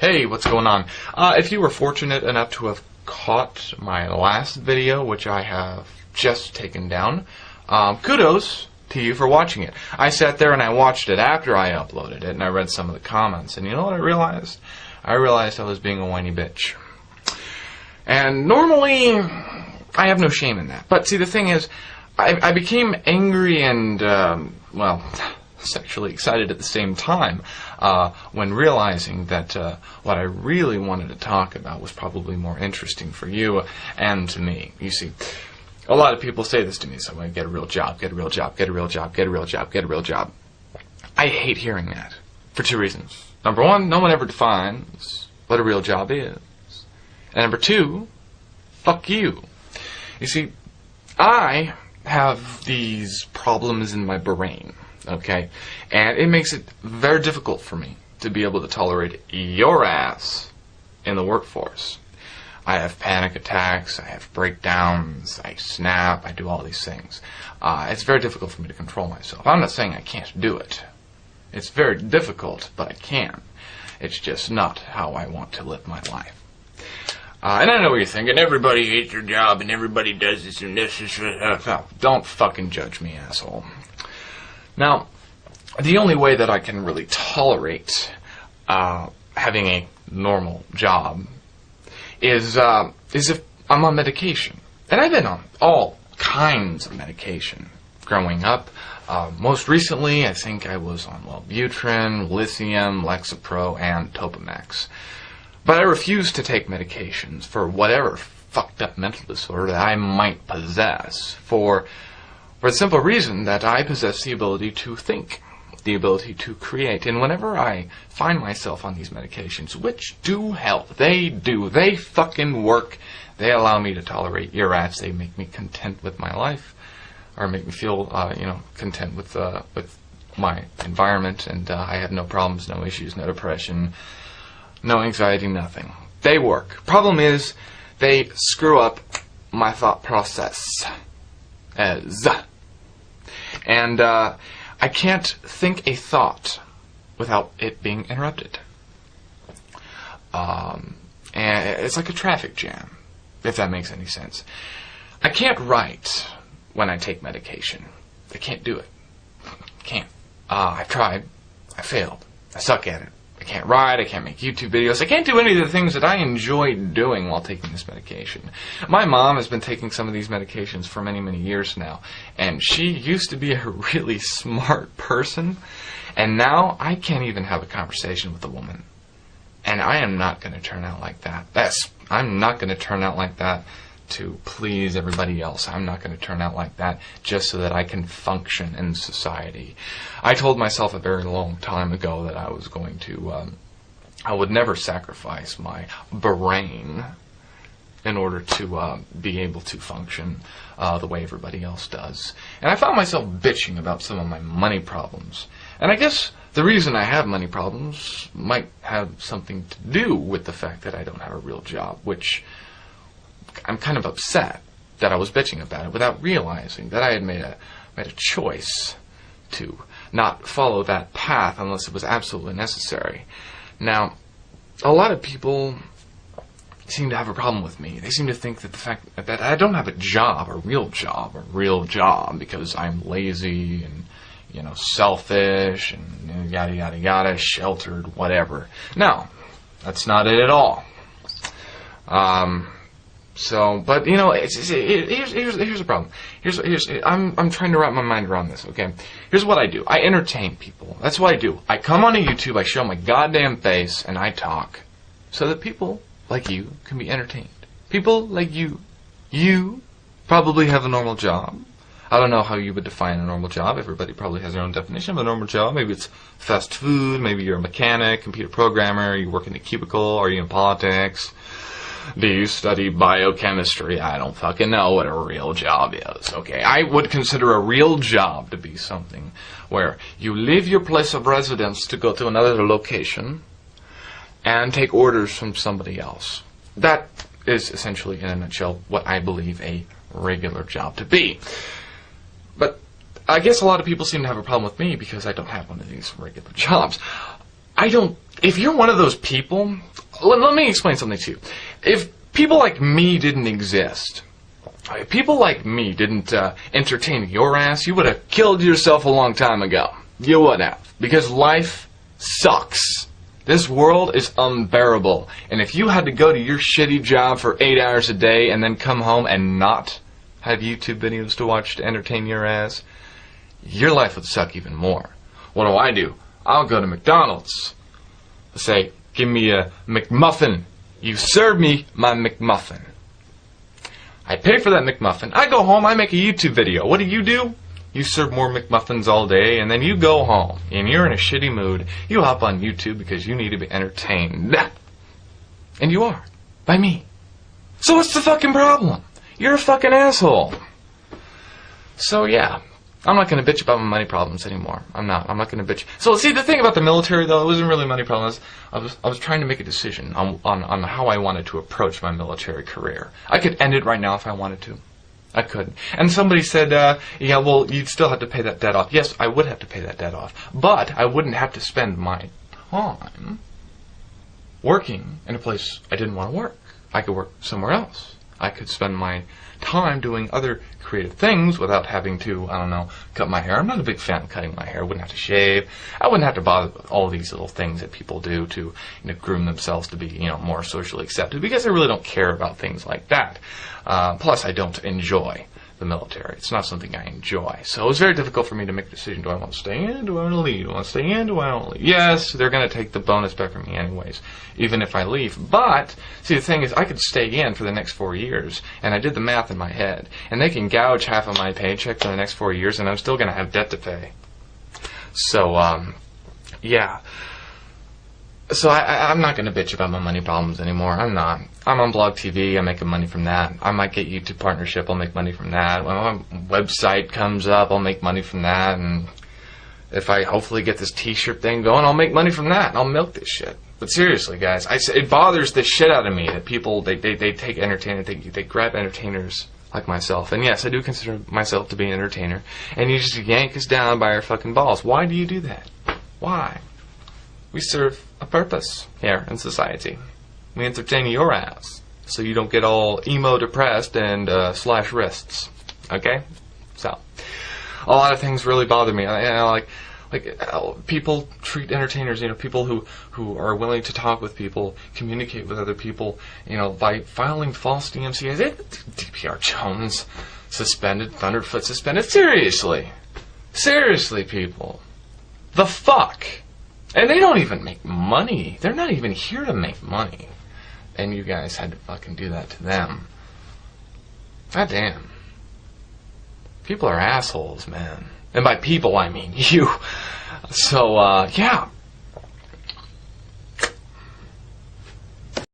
Hey, what's going on? If you were fortunate enough to have caught my last video, which I have just taken down, kudos to you for watching it. I sat there and I watched it after I uploaded it, and I read some of the comments, and you know what I realized? I realized I was being a whiny bitch. And normally, I have no shame in that. But see, the thing is, I became angry and, well, sexually excited at the same time when realizing that what I really wanted to talk about was probably more interesting for you and to me. You see, a lot of people say this to me, so I'm going to get a real job, get a real job, get a real job, get a real job, get a real job. I hate hearing that for two reasons. Number one, no one ever defines what a real job is. And number two, fuck you. You see, I have these problems in my brain. Okay, and it makes it very difficult for me to be able to tolerate your ass in the workforce. I have panic attacks, I have breakdowns, I snap, I do all these things. It's very difficult for me to control myself. I'm not saying I can't do it. It's very difficult, but I can. It's just not how I want to live my life. And I know what you're thinking, everybody hates their job and everybody does this and this. Don't fucking judge me, asshole. Now, the only way that I can really tolerate having a normal job is if I'm on medication. And I've been on all kinds of medication growing up. Most recently, I think I was on Wellbutrin, lithium, Lexapro, and Topamax. But I refuse to take medications for whatever fucked up mental disorder that I might possess for the simple reason that I possess the ability to think, the ability to create. And whenever I find myself on these medications, which do help, they fucking work. They allow me to tolerate your ass. They make me content with my life, or make me feel, content with my environment. And I have no problems, no issues, no depression, no anxiety, nothing. They work. Problem is, they screw up my thought process. And I can't think a thought without it being interrupted. And it's like a traffic jam, if that makes any sense. I can't write when I take medication. I can't do it. Can't. I've tried. I failed. I suck at it. I can't write, I can't make YouTube videos, I can't do any of the things that I enjoy doing while taking this medication. My mom has been taking some of these medications for many, many years now, and she used to be a really smart person, and now I can't even have a conversation with a woman. And I am not going to turn out like that. I'm not going to turn out like that to please everybody else. I'm not going to turn out like that just so that I can function in society. I told myself a very long time ago that I was going to, I would never sacrifice my brain in order to be able to function the way everybody else does. And I found myself bitching about some of my money problems. And I guess the reason I have money problems might have something to do with the fact that I don't have a real job, which I'm kind of upset that I was bitching about it without realizing that I had made a choice to not follow that path unless it was absolutely necessary. Now, a lot of people seem to have a problem with me. They seem to think that the fact that I don't have a real job, because I'm lazy and, selfish and yada yada yada, sheltered, whatever. No, that's not it at all. But here's the problem. I'm trying to wrap my mind around this. Okay, here's what I do. I entertain people. That's what I do. I come on YouTube. I show my goddamn face, and I talk, so that people like you can be entertained. People like you probably have a normal job. I don't know how you would define a normal job. Everybody probably has their own definition of a normal job. Maybe it's fast food. Maybe you're a mechanic, computer programmer. You work in a cubicle. Are you in politics? Do you study biochemistry? I don't fucking know what a real job is, okay? I would consider a real job to be something where you leave your place of residence to go to another location and take orders from somebody else. That is essentially, in a nutshell, what I believe a regular job to be. But I guess a lot of people seem to have a problem with me because I don't have one of these regular jobs. If you're one of those people, let me explain something to you. If people like me didn't exist, if people like me didn't entertain your ass, you would have killed yourself a long time ago. You would have. Because life sucks. This world is unbearable. And if you had to go to your shitty job for 8 hours a day and then come home and not have YouTube videos to watch to entertain your ass, your life would suck even more. What do? I'll go to McDonald's. I say, give me a McMuffin. You serve me my McMuffin. I pay for that McMuffin. I go home, I make a YouTube video. What do? You serve more McMuffins all day, and then you go home, and you're in a shitty mood. You hop on YouTube because you need to be entertained. And you are. By me. So what's the fucking problem? You're a fucking asshole. So yeah. I'm not going to bitch about my money problems anymore. I'm not going to bitch. So see, the thing about the military, though, it wasn't really money problems. I was trying to make a decision on how I wanted to approach my military career. I could end it right now if I wanted to. I could. And somebody said, yeah, well, you'd still have to pay that debt off. Yes, I would have to pay that debt off. But I wouldn't have to spend my time working in a place I didn't want to work. I could work somewhere else. I could spend my time doing other creative things without having to, I don't know, cut my hair. I'm not a big fan of cutting my hair. I wouldn't have to shave. I wouldn't have to bother with all these little things that people do to, groom themselves to be, more socially accepted, because I really don't care about things like that. Plus, I don't enjoy the military. It's not something I enjoy. So it was very difficult for me to make a decision. Do I want to stay in? Do I want to leave? Do I want to stay in? Do I want to leave? Yes, they're going to take the bonus back from me anyways, even if I leave. But, see, the thing is, I could stay in for the next 4 years, and I did the math in my head, and they can gouge half of my paycheck for the next 4 years, and I'm still going to have debt to pay. So, yeah. So I'm not going to bitch about my money problems anymore. I'm not. I'm on Blog TV. I'm making money from that. I might get YouTube partnership. I'll make money from that. When my website comes up, I'll make money from that. And if I hopefully get this T-shirt thing going, I'll make money from that. And I'll milk this shit. But seriously, guys, it bothers the shit out of me that people they take entertainers, they grab entertainers like myself. And yes, I do consider myself to be an entertainer. And you just yank us down by our fucking balls. Why do you do that? Why? We serve a purpose here in society. We entertain your ass so you don't get all emo depressed and slash wrists. Okay? So, a lot of things really bother me. Like people treat entertainers, people who are willing to talk with people, communicate with other people, by filing false DMCAs. DPR Jones suspended, Thunderfoot suspended. Seriously, people, the fuck. And they don't even make money. They're not even here to make money. And you guys had to fucking do that to them. God damn. People are assholes, man. And by people, I mean you. So, yeah.